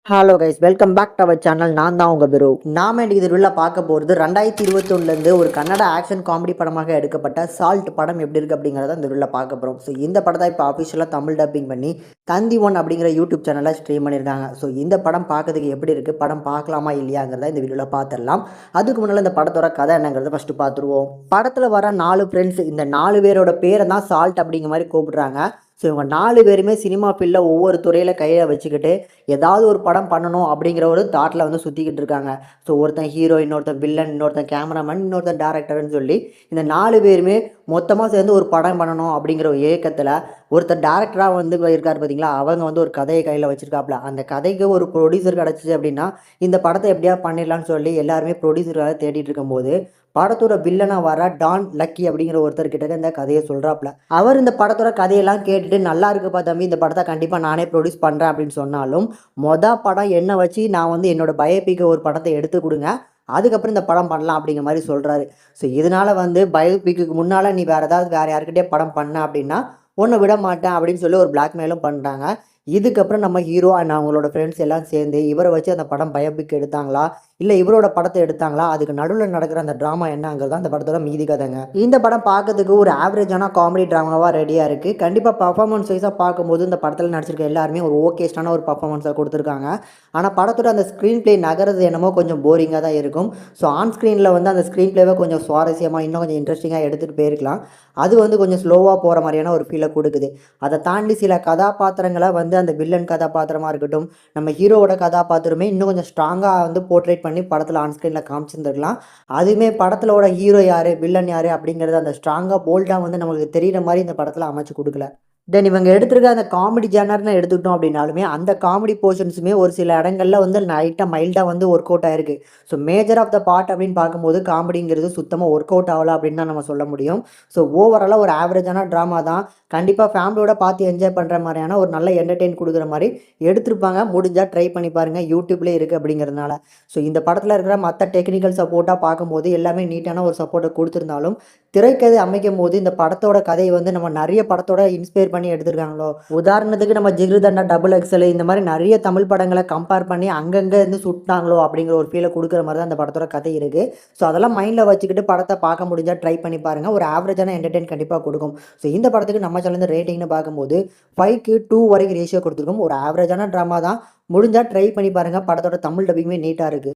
Hello guys, welcome back to our channel. நான் தான் உங்கள் பிரு. நாம இன்றைக்கி இதில் பார்க்க போகிறது 2021 ஒரு கன்னட ஆக்ஷன் காமெடி படமாக எடுக்கப்பட்ட சால்ட் படம் எப்படி இருக்குது அப்படிங்கிறத இந்த வீடியோவில் பார்க்க போகிறோம். ஸோ இந்த படத்தை இப்போ அஃபிஷியலாக தமிழ் டப்பிங் பண்ணி தந்தி ஒன் அப்படிங்கிற யூடியூப் சேனலில் ஸ்ட்ரீம் பண்ணியிருக்காங்க. ஸோ இந்த படம் பார்க்கறதுக்கு எப்படி இருக்குது, படம் பார்க்கலாமா இல்லையாங்கிறத இந்த வீடியோவில் பார்த்துடலாம். அதுக்கு முன்னால் இந்த படத்தோட கதை என்னங்கிறத ஃபஸ்ட்டு பார்த்துருவோம். படத்தில் வர 4 ஃப்ரெண்ட்ஸ், இந்த 4 பேரோட பேரை தான் சால்ட் அப்படிங்கிற மாதிரி கூப்பிடுறாங்க. ஸோ இவங்க 4 பேருமே சினிமா ஃபீல்டில் ஒவ்வொரு துறையில் கையில் வச்சுக்கிட்டு ஏதாவது ஒரு படம் பண்ணணும் அப்படிங்கிற ஒரு தாட்டில் வந்து சுற்றிக்கிட்டு இருக்காங்க. ஸோ ஒருத்தன் ஹீரோ, இன்னொருத்தன் வில்லன், இன்னொருத்தன் கேமராமேன், இன்னொருத்தன் டேரக்டர்னு சொல்லி இந்த 4 பேருமே மொத்தமாக சேர்ந்து ஒரு படம் பண்ணணும் அப்படிங்கிற ஒரு ஏக்கத்தில் ஒருத்தர் டேரக்டராக வந்து இருக்கார் பார்த்தீங்களா, அவங்க வந்து ஒரு கதையை கையில் வச்சுருக்காப்புல. அந்த கதைக்கு ஒரு ப்ரொடியூசர் கிடச்சிச்சு அப்படின்னா இந்த படத்தை எப்படியா பண்ணிடலான்னு சொல்லி எல்லாருமே ப்ரொடியூசராக தேடிட்டு இருக்கும்போது படத்தோட வில்லனாக வர டான் லக்கி அப்படிங்கிற ஒருத்தர் கிட்ட இந்த கதையை சொல்கிறாப்புல. அவர் இந்த படத்தோட கதையெல்லாம் கேட்டுட்டு நல்லா இருக்குப்பா தம்பி, இந்த படத்தை கண்டிப்பாக நானே ப்ரொடியூஸ் பண்ணுறேன் அப்படின்னு சொன்னாலும் படம் என்ன வச்சு நான் வந்து என்னோட பயோபிக்கு ஒரு படத்தை எடுத்து கொடுங்க, அதுக்கப்புறம் இந்த படம் பண்ணலாம் அப்படிங்கிற மாதிரி சொல்கிறாரு. ஸோ இதனால் வந்து பயோபிக்கு முன்னால் நீ வேறு யாருக்கிட்டே படம் பண்ண அப்படின்னா ஒன்று விட மாட்டேன் அப்படின்னு சொல்லி ஒரு பிளாக்மெயிலும் பண்ணுறாங்க. இதுக்கப்புறம் நம்ம ஹீரோ அண்ட் அவங்களோட ஃப்ரெண்ட்ஸ் எல்லாம் சேர்ந்து இவரை வச்சு அந்த படம் பயோபிக் எடுத்தாங்களா இல்லை இவரோட படத்தை எடுத்தாங்களா, அதுக்கு நடுவில் நடக்கிற அந்த ட்ராமா என்னங்கிறது தான் அந்த படத்தோட மீதி கதைங்க. இந்த படம் பார்க்கறதுக்கு ஒரு ஆவரேஜான காமெடி ட்ராமாவாக ரெடியாக இருக்குது. கண்டிப்பாக பர்ஃபார்மன்ஸ் வைஸாக பார்க்கும்போது இந்த படத்தில் நடிச்சிருக்க எல்லாருமே ஒரு ஓகேஸ்டான ஒரு பர்ஃபார்மன்ஸாக கொடுத்துருக்காங்க. ஆனால் படத்தோட அந்த ஸ்க்ரீன் பிளே நகர்றது என்னமோ கொஞ்சம் போரிங்காக தான் இருக்கும். ஸோ ஆன் ஸ்க்ரீனில் வந்து அந்த ஸ்க்ரீன் பிளேவை கொஞ்சம் சுவாரஸ்யமாக இன்னும் கொஞ்சம் இன்ட்ரெஸ்டிங்காக எடுத்துகிட்டு போயிருக்கலாம். அது வந்து கொஞ்சம் ஸ்லோவாக போகிற மாதிரியான ஒரு ஃபீலை கொடுக்குது. அதை தாண்டி சில கதாபாத்திரங்களை வந்து அந்த வில்லன் கதாபாத்திரமாக இருக்கட்டும், நம்ம ஹீரோவோட கதாபாத்திரமே இன்னும் கொஞ்சம் ஸ்ட்ராங்காக வந்து போர்ட்ரேட் பண்ணி படத்தில் ஆன்ஸ்க்ரீனில் காமிச்சிருந்துருக்கலாம். அதுவுமே படத்திலோட ஹீரோ யார், வில்லன் யார் அப்படிங்கிறது அந்த ஸ்ட்ராங்காக போல்டாக வந்து நம்மளுக்கு தெரிகிற மாதிரி இந்த படத்தில் அமைச்சு கொடுக்கல. தென் இவங்க எடுத்துருக்க அந்த காமெடி ஜேனர்னு எடுத்துக்கிட்டோம் அப்படின்னாலுமே அந்த காமெடி போர்ஷன்ஸுமே ஒரு சில இடங்களில் வந்து மைல்டாக வந்து ஒர்க் அவுட் ஆயிருக்கு. So major of the part அப்படின்னு பார்க்கும்போது காமெடிங்கிறது சுத்தமாக ஒர்க் அவுட் ஆகலை அப்படின்னு தான் நம்ம சொல்ல முடியும். ஸோ ஓவராலாக ஒரு ஆவரேஜான ட்ராமா தான். கண்டிப்பாக ஃபேமிலியோட பார்த்து என்ஜாய் பண்ணுற மாதிரியான ஒரு நல்ல என்டர்டெயின் கொடுக்குற மாதிரி எடுத்திருப்பாங்க. முடிஞ்சால் ட்ரை பண்ணி பாருங்கள், யூடியூப்லேயே இருக்குது அப்படிங்கிறதுனால. ஸோ இந்த படத்தில் இருக்கிற மற்ற டெக்னிக்கல் சப்போர்ட்டாக பார்க்கும்போது எல்லாமே நீட்டான ஒரு சப்போர்ட்டை கொடுத்துருந்தாலும் திரைக்கதை அமைக்கும் போது இந்த படத்தோட கதையை வந்து நம்ம நிறைய படத்தோட இன்ஸ்பயர் பண்ணி எடுத்திருக்காங்களோ. உதாரணத்துக்கு நம்ம ஜிகிருதண்டா, டபுள் எக்ஸல் இந்த மாதிரி நிறைய தமிழ் படங்களை கம்பேர் பண்ணி அங்கங்கே இருந்து சுட்டாங்களோ அப்படிங்கிற ஒரு ஃபீலை கொடுக்குற மாதிரி தான் அந்த படத்தோட கதை இருக்குது. ஸோ அதெல்லாம் மைண்டில் வச்சுக்கிட்டு படத்தை பார்க்க முடிஞ்சால் ட்ரை பண்ணி பாருங்கள். ஒரு ஆவரேஜான என்டர்டெயின் கண்டிப்பாக கொடுக்கும். ஸோ இந்த படத்துக்கு நம்ம சேனல் ரேட்டிங்னு பார்க்கும்போது 5:2 வரைக்கும் ரேஷியோ கொடுத்துருக்கோம். ஒரு ஆவரேஜான ட்ராமா தான். முடிஞ்சால் ட்ரை பண்ணி பாருங்கள். படத்தோட தமிழ் டப்பிங்குமே நீட்டாக இருக்குது.